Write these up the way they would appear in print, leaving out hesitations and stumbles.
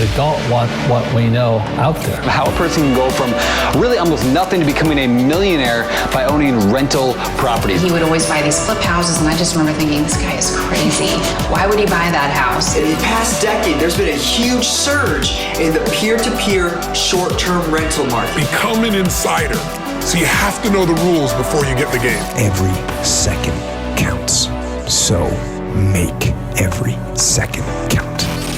that don't want what we know out there. How a person can go from really almost nothing to becoming a millionaire by owning rental properties. He would always buy these flip houses, and I just remember thinking, this guy is crazy. Why would he buy that house? In the past decade, there's been a huge surge in the peer-to-peer short-term rental market. Become an insider. So you have to know the rules before you get the game. Every second counts. So make every second count.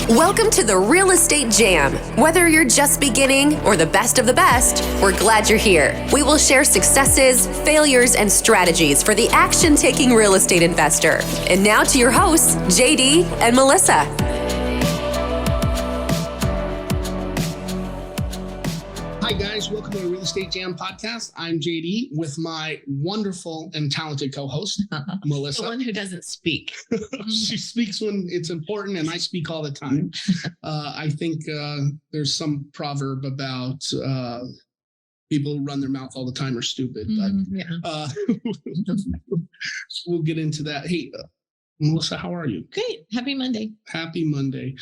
Welcome to the Real Estate Jam. Whether you're just beginning or the best of the best, we're glad you're here. We will share successes, failures, and strategies for the action-taking real estate investor. And now to your hosts, JD and Melissa. Hi guys, welcome to the Real Estate Jam podcast. I'm JD with my wonderful and talented co-host, Melissa. The one who doesn't speak. She speaks when it's important, and I speak all the time. I think there's some proverb about people who run their mouth all the time are stupid, but we'll get into that. Hey, Melissa, how are you? Great. Happy Monday. Happy Monday.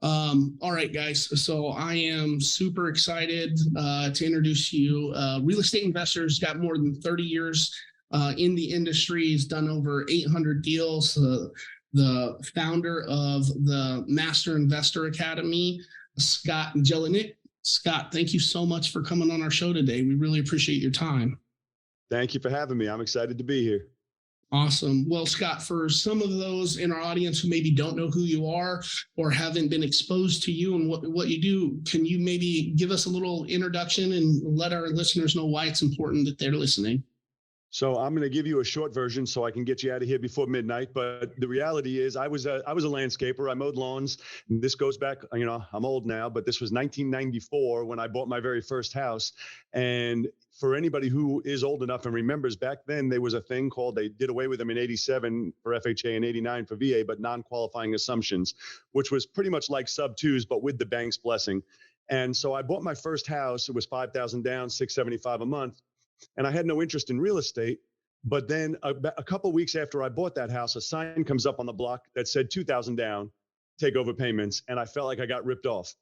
All right, guys. So I am super excited to introduce you. Real estate investors, got more than 30 years in the industry. He's done over 800 deals. The founder of the Master Investor Academy, Scott Jelinek. Scott, thank you so much for coming on our show today. We really appreciate your time. Thank you for having me. I'm excited to be here. Awesome. Well, Scott, for some of those in our audience who maybe don't know who you are or haven't been exposed to you and what you do, can you maybe give us a little introduction and let our listeners know why it's important that they're listening? So I'm going to give you a short version so I can get you out of here before midnight. But the reality is I was a landscaper. I mowed lawns. This goes back, I'm old now, but this was 1994 when I bought my very first house. And for anybody who is old enough and remembers, back then there was a thing called, they did away with them in 87 for FHA and 89 for VA, but non-qualifying assumptions, which was pretty much like sub-twos, but with the bank's blessing. And so I bought my first house. It was $5,000 down, $675 a month. And I had no interest in real estate. But then a couple of weeks after I bought that house, a sign comes up on the block that said $2,000 down, take over payments. And I felt like I got ripped off.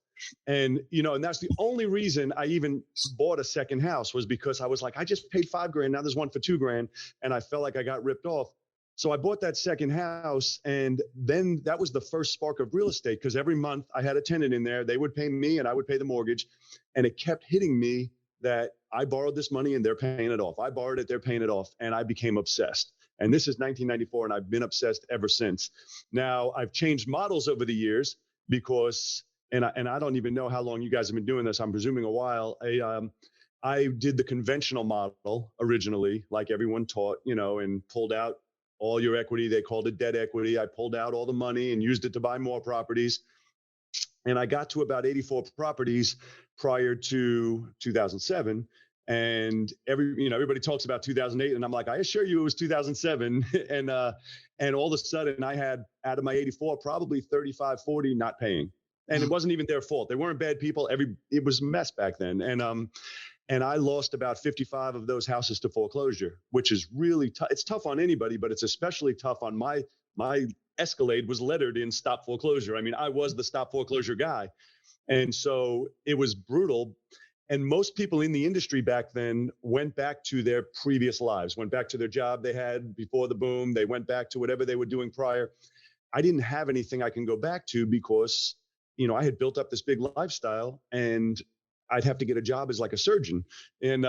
And, and that's the only reason I even bought a second house, was because I was like, I just paid $5,000. Now there's one for $2,000. And I felt like I got ripped off. So I bought that second house. And then that was the first spark of real estate, because every month I had a tenant in there. They would pay me and I would pay the mortgage. And it kept hitting me that I borrowed this money and they're paying it off. I borrowed it, they're paying it off. And I became obsessed. And this is 1994, and I've been obsessed ever since. Now, I've changed models over the years because, and I don't even know how long you guys have been doing this. I'm presuming a while. I did the conventional model originally, like everyone taught, and pulled out all your equity. They called it debt equity. I pulled out all the money and used it to buy more properties. And I got to about 84 properties prior to 2007. And everybody talks about 2008, and I'm like, I assure you it was 2007. and all of a sudden I had, out of my 84, probably 35, 40 not paying. And it wasn't even their fault. They weren't bad people. It was a mess back then. And I lost about 55 of those houses to foreclosure, which is really tough. It's tough on anybody, but it's especially tough on my Escalade was lettered in stop foreclosure. I mean, I was the stop foreclosure guy. And so it was brutal. And most people in the industry back then went back to their previous lives, went back to their job they had before the boom. They went back to whatever they were doing prior. I didn't have anything I can go back to because, I had built up this big lifestyle, and I'd have to get a job as like a surgeon. And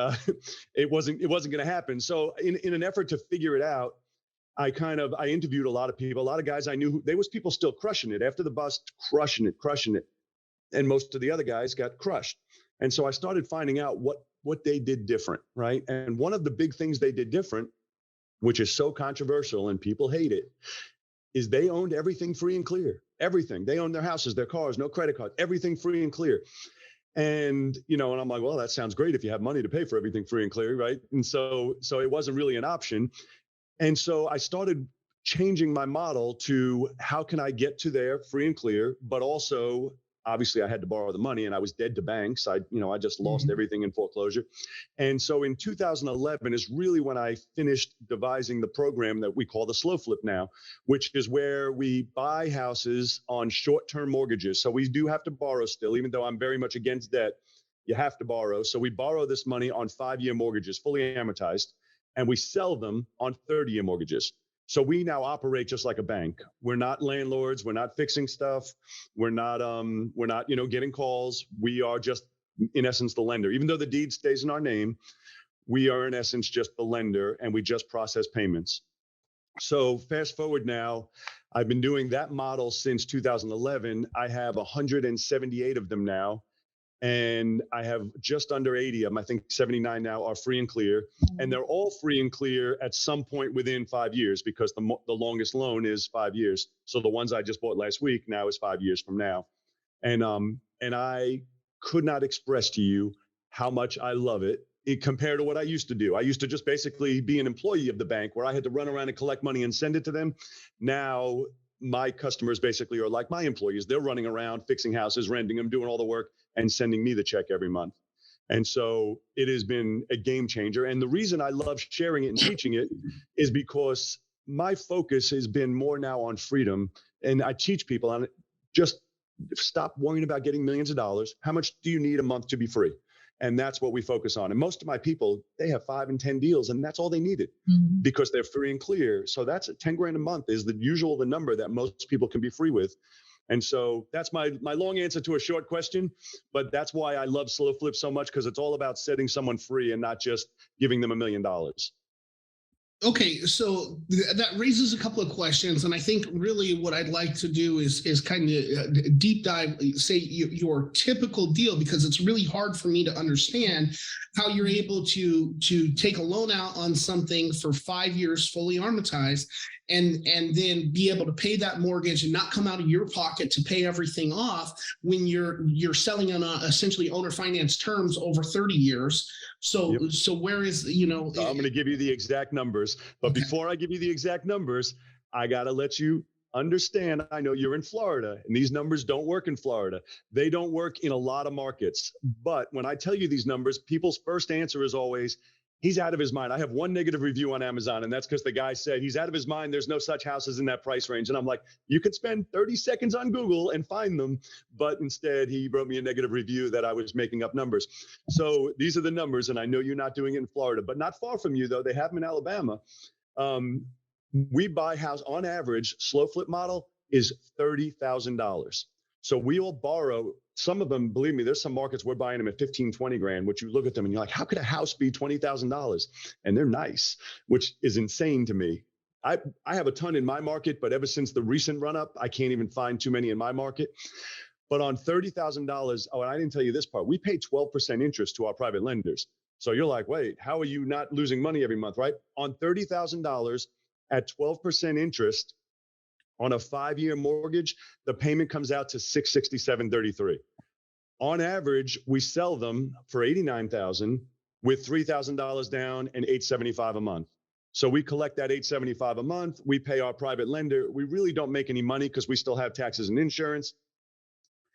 it wasn't going to happen. So in an effort to figure it out, I interviewed a lot of people, a lot of guys I knew. There was people still crushing it after the bust, crushing it. And most of the other guys got crushed. And so I started finding out what they did different, right? And one of the big things they did different, which is so controversial and people hate it, is they owned everything free and clear. Everything. They owned their houses, their cars, no credit cards, everything free and clear. And, and I'm like, well, that sounds great if you have money to pay for everything free and clear, right? And so it wasn't really an option. And so I started changing my model to how can I get to there free and clear, but also obviously I had to borrow the money, and I was dead to banks. I just lost everything in foreclosure. And so in 2011 is really when I finished devising the program that we call the slow flip now, which is where we buy houses on short-term mortgages. So we do have to borrow still, even though I'm very much against debt. You have to borrow. So we borrow this money on 5-year mortgages, fully amortized, and we sell them on 30-year mortgages. So we now operate just like a bank. We're not landlords. We're not fixing stuff. We're not getting calls. We are just, in essence, the lender. Even though the deed stays in our name, we are in essence just the lender, and we just process payments. So fast forward now, I've been doing that model since 2011. I have 178 of them now. And I have just under 80 of them. I think 79 now are free and clear. And they're all free and clear at some point within 5 years, because the longest loan is 5 years. So the ones I just bought last week now is 5 years from now. And I could not express to you how much I love it compared to what I used to do. I used to just basically be an employee of the bank where I had to run around and collect money and send it to them. Now my customers basically are like my employees. They're running around, fixing houses, renting them, doing all the work, and sending me the check every month. And so it has been a game changer. And the reason I love sharing it and teaching it is because my focus has been more now on freedom. And I teach people on it. Just stop worrying about getting millions of dollars. How much do you need a month to be free? And that's what we focus on. And most of my people, they have 5 and 10 deals, and that's all they needed because they're free and clear. So that's 10 grand a month is the number that most people can be free with. And so that's my long answer to a short question, but that's why I love slow flip so much, because it's all about setting someone free and not just giving them $1 million. Okay, so that raises a couple of questions, and I think really what I'd like to do is kind of deep dive, say your typical deal, because it's really hard for me to understand how you're able to take a loan out on something for 5 years fully amortized, and then be able to pay that mortgage and not come out of your pocket to pay everything off when you're selling on essentially owner finance terms over 30 years. So So where is, I'm going to give you the exact numbers, but before I give you the exact numbers, I got to let you understand. I know you're in Florida, and these numbers don't work in Florida. They don't work in a lot of markets. But when I tell you these numbers, people's first answer is always, he's out of his mind. I have one negative review on Amazon, and that's because the guy said he's out of his mind. There's no such houses in that price range. And I'm like, you could spend 30 seconds on Google and find them. But instead, he wrote me a negative review that I was making up numbers. So these are the numbers, and I know you're not doing it in Florida, but not far from you, though. They have them in Alabama. We buy house on average, slow flip model is $30,000. So we will borrow, some of them, believe me, there's some markets we're buying them at 15, 20 grand, which you look at them and you're like, how could a house be $20,000? And they're nice, which is insane to me. I have a ton in my market, but ever since the recent run up, I can't even find too many in my market. But on $30,000, oh, and I didn't tell you this part, we pay 12% interest to our private lenders. So you're like, wait, how are you not losing money every month, right? On $30,000 at 12% interest on a 5-year mortgage, the payment comes out to $667.33. On average, we sell them for $89,000 with $3,000 down and $875 a month. So we collect that $875 a month. We pay our private lender. We really don't make any money because we still have taxes and insurance.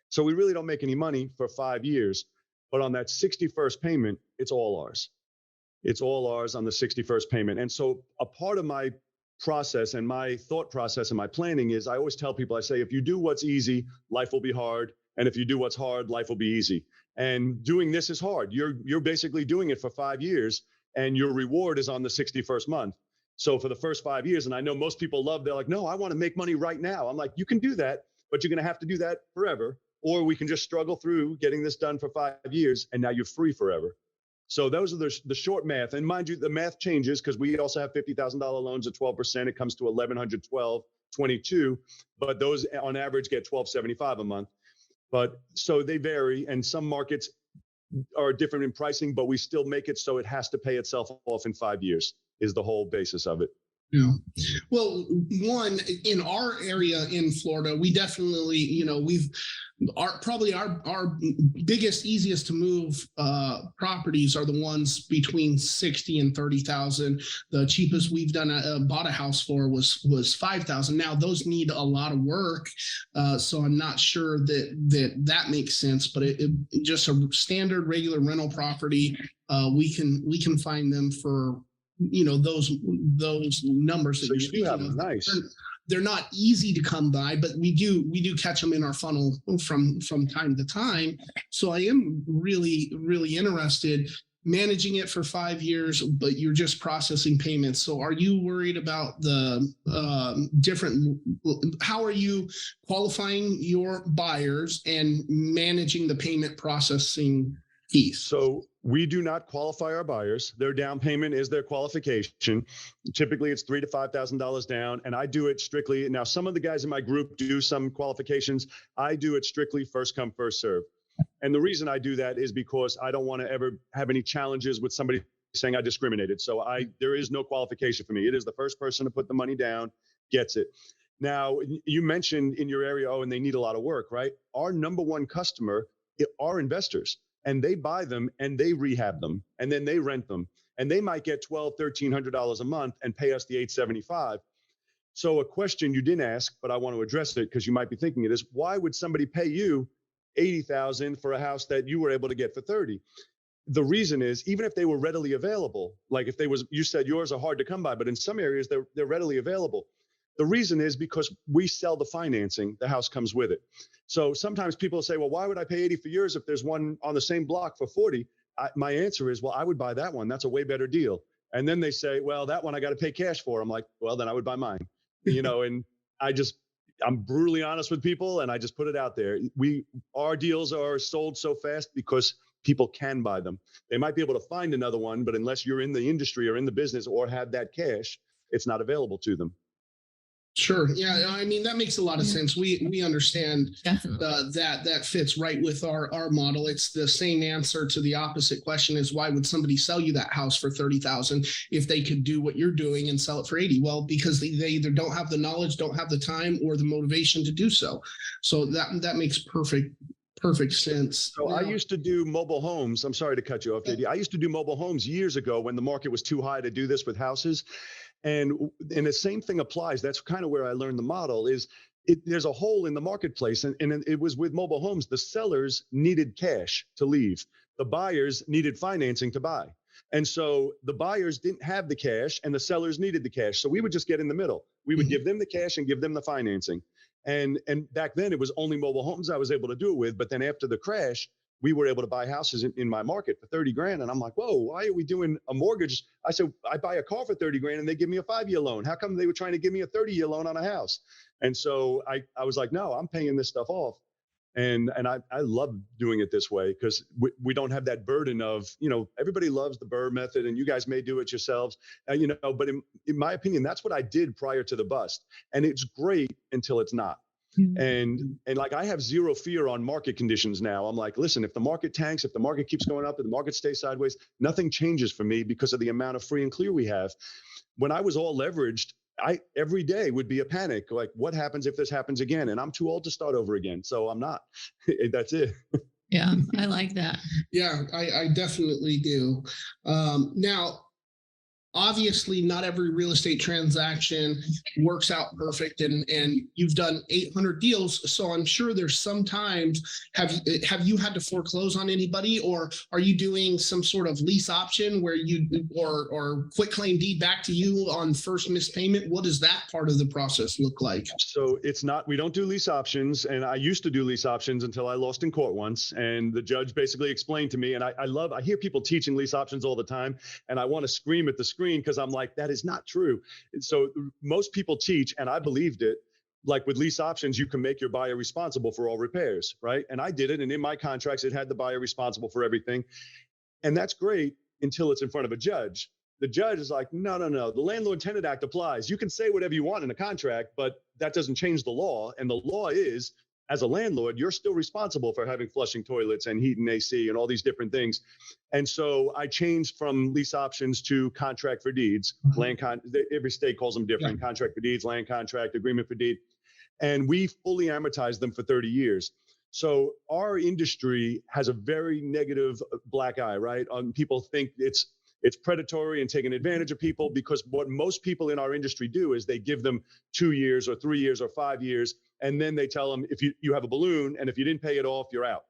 So we really don't make any money for 5 years. But on that 61st payment, it's all ours. It's all ours on the 61st payment. And so a part of my process and my thought process and my planning is, I always tell people, I say, if you do what's easy, life will be hard. And if you do what's hard, life will be easy. And doing this is hard. You're basically doing it for 5 years, and your reward is on the 61st month. So for the first 5 years, and I know most people they're like, no, I want to make money right now. I'm like, you can do that, but you're going to have to do that forever. Or we can just struggle through getting this done for 5 years, and now you're free forever. So those are the short math. And mind you, the math changes because we also have $50,000 loans at 12%. It comes to $1,112.22, but those on average get $1,275 a month. But so they vary, and some markets are different in pricing, but we still make it so it has to pay itself off in 5 years is the whole basis of it. Yeah. Well, one, in our area in Florida, we definitely, our biggest, easiest to move properties are the ones between 60 and 30,000. The cheapest we've bought a house for was 5,000. Now those need a lot of work, so I'm not sure that makes sense. But it just a standard regular rental property, we can find them for those numbers that So you're you do speaking have of. nice. They're not easy to come by, but we do catch them in our funnel from time to time. So I am really, really interested managing it for 5 years, but you're just processing payments. So are you worried about the how are you qualifying your buyers and managing the payment processing piece? So we do not qualify our buyers. Their down payment is their qualification. Typically, it's $3,000 to $5,000 down, and I do it strictly. Now, some of the guys in my group do some qualifications. I do it strictly first come, first serve. And the reason I do that is because I don't want to ever have any challenges with somebody saying I discriminated. So there is no qualification for me. It is the first person to put the money down gets it. Now, you mentioned in your area, and they need a lot of work, right? Our number one customer are investors. And they buy them and they rehab them and then they rent them. And they might get $1,200, $1,300 a month and pay us the $875. So a question you didn't ask, but I want to address it because you might be thinking it is, why would somebody pay you $80,000 for a house that you were able to get for $30,000? The reason is, even if they were readily available, like if you said yours are hard to come by, but in some areas they're readily available. The reason is because we sell the financing, the house comes with it. So sometimes people say, well, why would I pay $80,000 for yours if there's one on the same block for $40,000? My answer is, well, I would buy that one. That's a way better deal. And then they say, well, that one I got to pay cash for. I'm like, well, then I would buy mine. And I'm brutally honest with people and I just put it out there. Our deals are sold so fast because people can buy them. They might be able to find another one, but unless you're in the industry or in the business or have that cash, it's not available to them. Sure. Yeah. I mean, that makes a lot of sense. We understand that fits right with our model. It's the same answer to the opposite question is, why would somebody sell you that house for $30,000 if they could do what you're doing and sell it for $80,000? Well, because they either don't have the knowledge, don't have the time, or the motivation to do so. So that makes perfect sense. So I used to do mobile homes. I'm sorry to cut you off, JD. I used to do mobile homes years ago when the market was too high to do this with houses. And the same thing applies. That's kind of where I learned the model is there's a hole in the marketplace. And it was with mobile homes. The sellers needed cash to leave. The buyers needed financing to buy. And so the buyers didn't have the cash and the sellers needed the cash. So we would just get in the middle. We would give them the cash and give them the financing. And back then it was only mobile homes I was able to do it with. But then after the crash, we were able to buy houses in my market for $30,000. And I'm like, whoa, why are we doing a mortgage? I said, I buy a car for $30,000 and they give me a 5-year loan. How come they were trying to give me a 30-year loan on a house? And so I was like, no, I'm paying this stuff off. And I love doing it this way because we don't have that burden of, everybody loves the Burr method and you guys may do it yourselves, but in my opinion, that's what I did prior to the bust. And it's great until it's not. And like, I have zero fear on market conditions now. I'm like, listen, if the market tanks, if the market keeps going up, if the market stays sideways, nothing changes for me because of the amount of free and clear we have. When I was all leveraged, every day would be a panic. Like, what happens if this happens again? And I'm too old to start over again. So I'm not. That's it. Yeah, I like that. Yeah, I definitely do. Now, obviously, not every real estate transaction works out perfect, and you've done 800 deals. So I'm sure there's sometimes have you had to foreclose on anybody, or are you doing some sort of lease option where you or quit claim deed back to you on first missed payment? What does that part of the process look like? So it's not, we don't do lease options, and I used to do lease options until I lost in court once, and the judge basically explained to me, and I hear people teaching lease options all the time, and I want to scream at the screen because I'm like, that is not true. And so most people teach, and I believed it, like with lease options, you can make your buyer responsible for all repairs, right? And I did it. And in my contracts, it had the buyer responsible for everything. And that's great until it's in front of a judge. The judge is like, no. The Landlord-Tenant Act applies. You can say whatever you want in a contract, but that doesn't change the law. And the law is as a landlord, you're still responsible for having flushing toilets and heat and AC and all these different things. And so I changed from lease options to contract for deeds. Every state calls them different. Contract for deeds, land contract, agreement for deed. And we fully amortize them for 30 years. So our industry has a very negative black eye, right? People think it's predatory and taking advantage of people, because what most people in our industry do is they give them 2 years or 3 years or 5 years, and then they tell them, if you have a balloon, and if you didn't pay it off, you're out.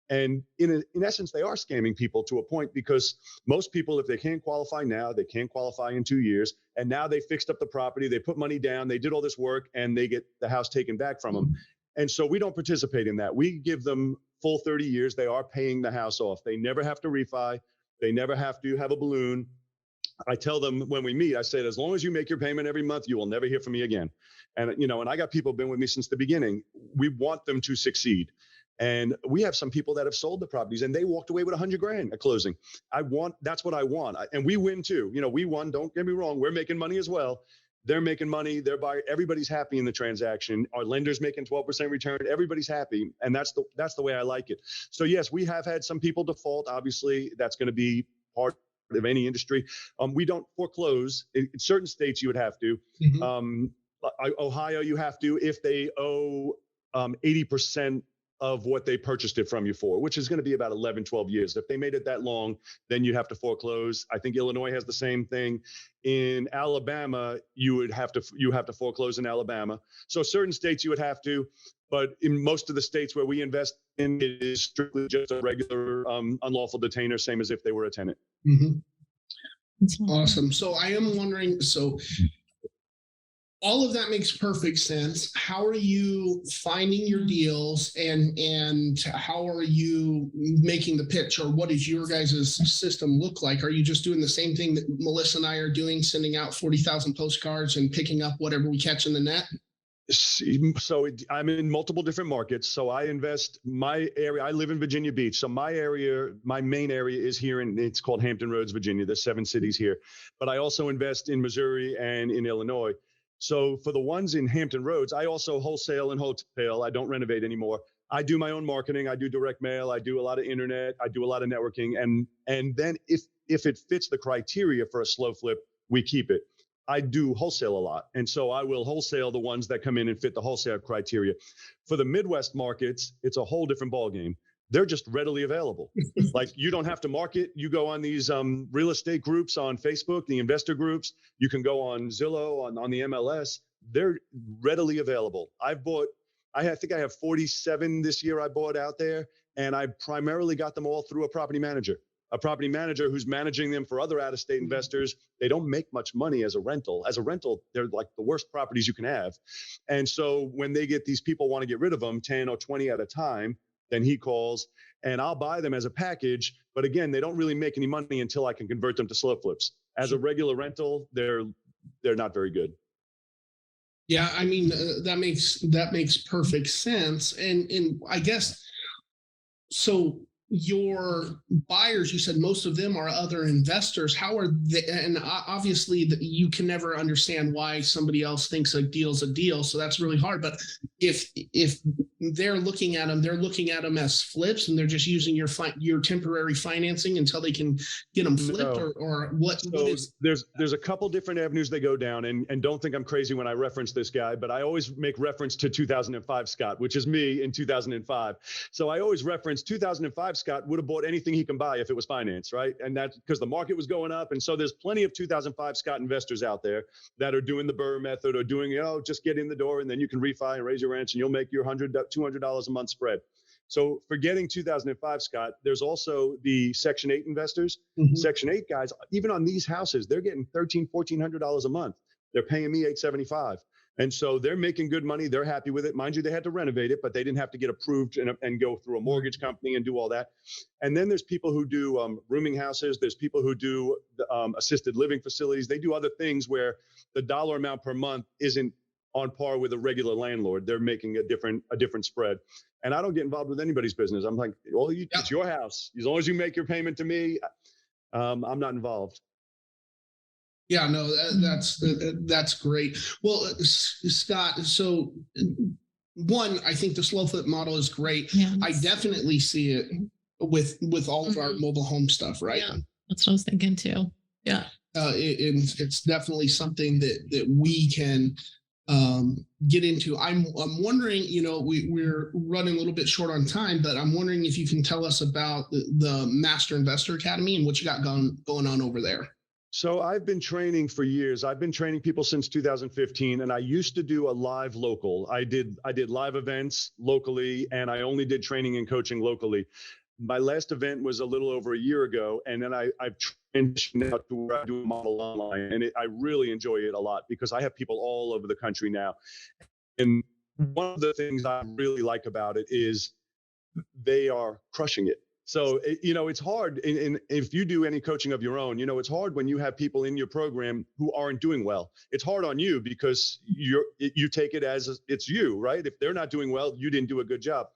And in essence, they are scamming people to a point, because most people, if they can't qualify now, they can't qualify in 2 years. And now they fixed up the property, they put money down, they did all this work, and they get the house taken back from them. And so we don't participate in that. We give them full 30 years. They are paying the house off. They never have to refi. They never have to have a balloon. I tell them when we meet, I said, as long as you make your payment every month, you will never hear from me again. And, and I got people who've been with me since the beginning. We want them to succeed. And we have some people that have sold the properties and they walked away with $100,000 at closing. That's what I want. And we win too. We won, don't get me wrong. We're making money as well. They're making money. Everybody's happy in the transaction. Our lender's making 12% return. Everybody's happy. And that's the way I like it. So yes, we have had some people default. Obviously, that's going to be part of any industry. We don't foreclose. In certain states, you would have to. Ohio, you have to if they owe 80% of what they purchased it from you for, which is going to be about 11, 12 years. If they made it that long, then you'd have to foreclose. I think Illinois has the same thing. In Alabama, you have to foreclose in Alabama. So certain states you would have to, but in most of the states where we invest in, it is strictly just a regular unlawful detainer, same as if they were a tenant. Awesome. So I am wondering, all of that makes perfect sense. How are you finding your deals, and how are you making the pitch, or what does your guys' system look like? Are you just doing the same thing that Melissa and I are doing, sending out 40,000 postcards and picking up whatever we catch in the net? So I'm in multiple different markets. So I invest my area. I live in Virginia Beach. So my main area is here it's called Hampton Roads, Virginia. There's 7 cities here, but I also invest in Missouri and in Illinois. So for the ones in Hampton Roads, I also wholesale and wholesale. I don't renovate anymore. I do my own marketing. I do direct mail. I do a lot of internet. I do a lot of networking. And then if it fits the criteria for a slow flip, we keep it. I do wholesale a lot. And so I will wholesale the ones that come in and fit the wholesale criteria. For the Midwest markets, it's a whole different ballgame. They're just readily available. Like, you don't have to market. You go on these real estate groups on Facebook, the investor groups. You can go on Zillow, on the MLS. They're readily available. I think I have 47 this year I bought out there, and I primarily got them all through a property manager who's managing them for other out-of-state investors. They don't make much money as a rental. As a rental, they're like the worst properties you can have. And so when they get these people want to get rid of them 10 or 20 at a time, then he calls and I'll buy them as a package. But again, they don't really make any money until I can convert them to slow flips. As a regular rental, they're not very good. Yeah, I mean, that makes perfect sense. And I guess, so your buyers, you said most of them are other investors. How are they? And obviously you can never understand why somebody else thinks a deal's a deal. So that's really hard. But if they're looking at them as flips, and they're just using your temporary financing until they can get them flipped, or what? So what is? There's a couple different avenues they go down, and don't think I'm crazy when I reference this guy, but I always make reference to 2005 Scott, which is me in 2005. So I always reference 2005 Scott would have bought anything he can buy if it was financed, right? And that's because the market was going up. And so there's plenty of 2005 Scott investors out there that are doing the Burr method, or doing, just get in the door and then you can refi and raise your rents and you'll make your $100, $200 a month spread. So forgetting 2005 Scott, there's also the Section 8 investors. Section 8 guys, even on these houses, they're getting $1,300, $1,400 a month. They're paying me $875. And so they're making good money. They're happy with it. Mind you, they had to renovate it, but they didn't have to get approved and go through a mortgage company and do all that. And then there's people who do rooming houses. There's people who do assisted living facilities. They do other things where the dollar amount per month isn't on par with a regular landlord. They're making a different spread. And I don't get involved with anybody's business. I'm like, well, it's your house. As long as you make your payment to me, I'm not involved. Yeah, no, that's great. Well, Scott, so one, I think the slow flip model is great. Yeah. I definitely see it with all of our mobile home stuff, right? Yeah, that's what I was thinking too. Yeah. It's definitely something that we can get into. I'm wondering, we're running a little bit short on time, but I'm wondering if you can tell us about the Master Investor Academy and what you got going on over there. So I've been training for years. I've been training people since 2015, and I used to do a live local. I did live events locally, and I only did training and coaching locally. My last event was a little over a year ago, and then I've transitioned out to where I do a model online, and I really enjoy it a lot because I have people all over the country now. And one of the things I really like about it is they are crushing it. So, it's hard. And if you do any coaching of your own, it's hard when you have people in your program who aren't doing well. It's hard on you because you take it as it's you, right? If they're not doing well, you didn't do a good job.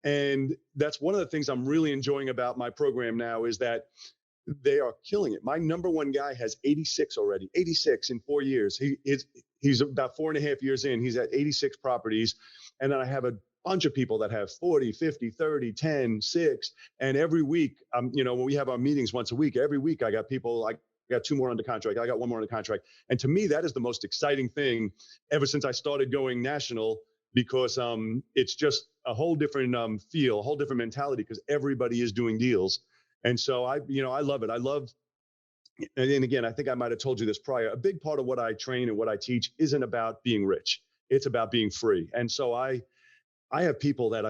And that's one of the things I'm really enjoying about my program now is that they are killing it. My number one guy has 86 already, 86 in 4 years. He's about 4.5 years in. He's at 86 properties. And then I have a bunch of people that have 40, 50, 30, 10, 6. And every week, when we have our meetings once a week, every week I got people, I got 2 more under contract. I got 1 more under contract. And to me, that is the most exciting thing ever since I started going national, because it's just a whole different feel, a whole different mentality, because everybody is doing deals. And so I love it. I love, and again, I think I might have told you this prior, a big part of what I train and what I teach isn't about being rich. It's about being free. And so I have people that,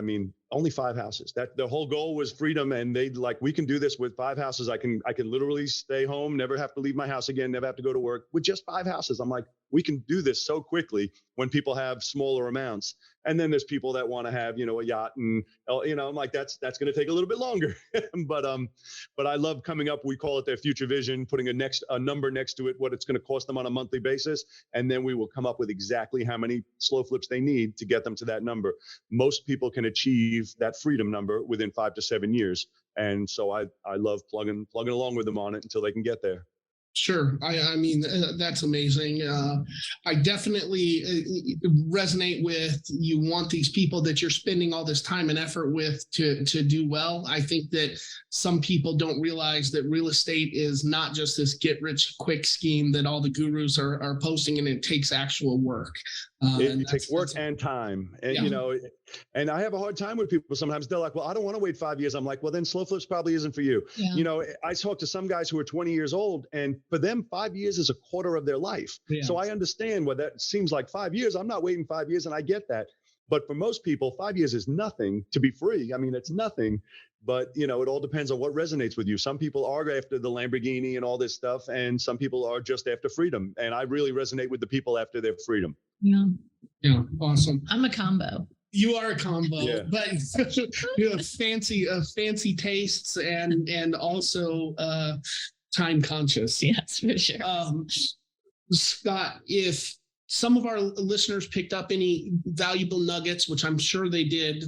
only 5 houses. That the whole goal was freedom, and they like, we can do this with 5 houses. I can literally stay home, never have to leave my house again, never have to go to work with just 5 houses. I'm like, we can do this so quickly when people have smaller amounts. And then there's people that want to have, a yacht, and I'm like, that's going to take a little bit longer. but I love coming up. We call it their future vision, putting a number next to it, what it's going to cost them on a monthly basis, and then we will come up with exactly how many slow flips they need to get them to that number. Most people can achieve that freedom number within 5 to 7 years, and so I love plugging along with them on it until they can get there. Sure. That's amazing. I definitely resonate with, you want these people that you're spending all this time and effort with to do well. I think that some people don't realize that real estate is not just this get rich quick scheme that all the gurus are posting, and it takes actual work. It takes work and time. And, and I have a hard time with people. Sometimes they're like, well, I don't want to wait 5 years. I'm like, well, then slow flips probably isn't for you. Yeah. I talk to some guys who are 20 years old, and for them, 5 years is a quarter of their life. Yeah. So I understand what that seems like. 5 years, I'm not waiting 5 years, and I get that. But for most people, 5 years is nothing to be free. It's nothing. But, it all depends on what resonates with you. Some people are after the Lamborghini and all this stuff, and some people are just after freedom. And I really resonate with the people after their freedom. Yeah. Yeah. Awesome. I'm a combo. You are a combo, yeah. But you have fancy tastes and also time conscious. Yes, for sure. Scott, if some of our listeners picked up any valuable nuggets, which I'm sure they did,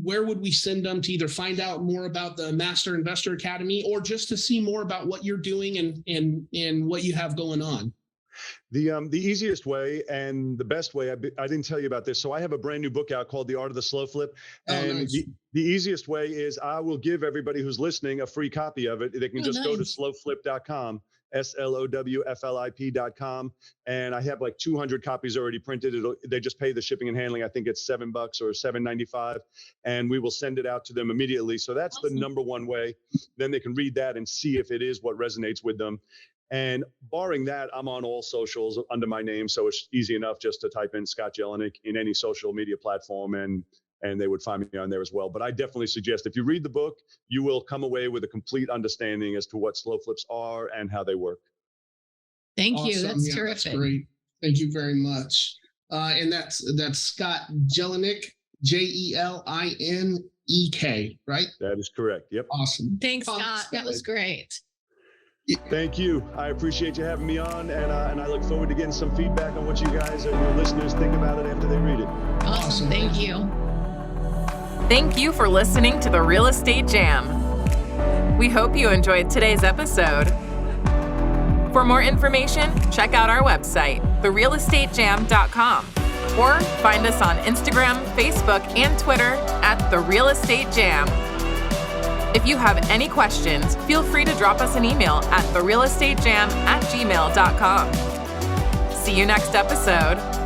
where would we send them to either find out more about the Master Investor Academy, or just to see more about what you're doing and what you have going on? The easiest way and the best way, I didn't tell you about this. So I have a brand new book out called The Art of the Slow Flip. And nice. The easiest way is I will give everybody who's listening a free copy of it. They can just go to slowflip.com, slowflip.com. And I have like 200 copies already printed. They just pay the shipping and handling. I think it's $7 or $7.95. And we will send it out to them immediately. So that's awesome. The number one way. Then they can read that and see if it is what resonates with them. And barring that, I'm on all socials under my name. So it's easy enough just to type in Scott Jelinek in any social media platform, and they would find me on there as well. But I definitely suggest if you read the book, you will come away with a complete understanding as to what slow flips are and how they work. Thank you. Awesome. That's terrific. That's great. Thank you very much. And that's Scott Jelinek, Jelinek, right? That is correct. Yep. Awesome. Thanks, Scott. That was great. Thank you. I appreciate you having me on, and I look forward to getting some feedback on what you guys and your listeners think about it after they read it. Awesome. Thank you. Thank you for listening to the Real Estate Jam. We hope you enjoyed today's episode. For more information, check out our website, therealestatejam.com. or find us on Instagram, Facebook, and Twitter at The Real Estate Jam. If you have any questions, feel free to drop us an email at therealestatejam@gmail.com. See you next episode.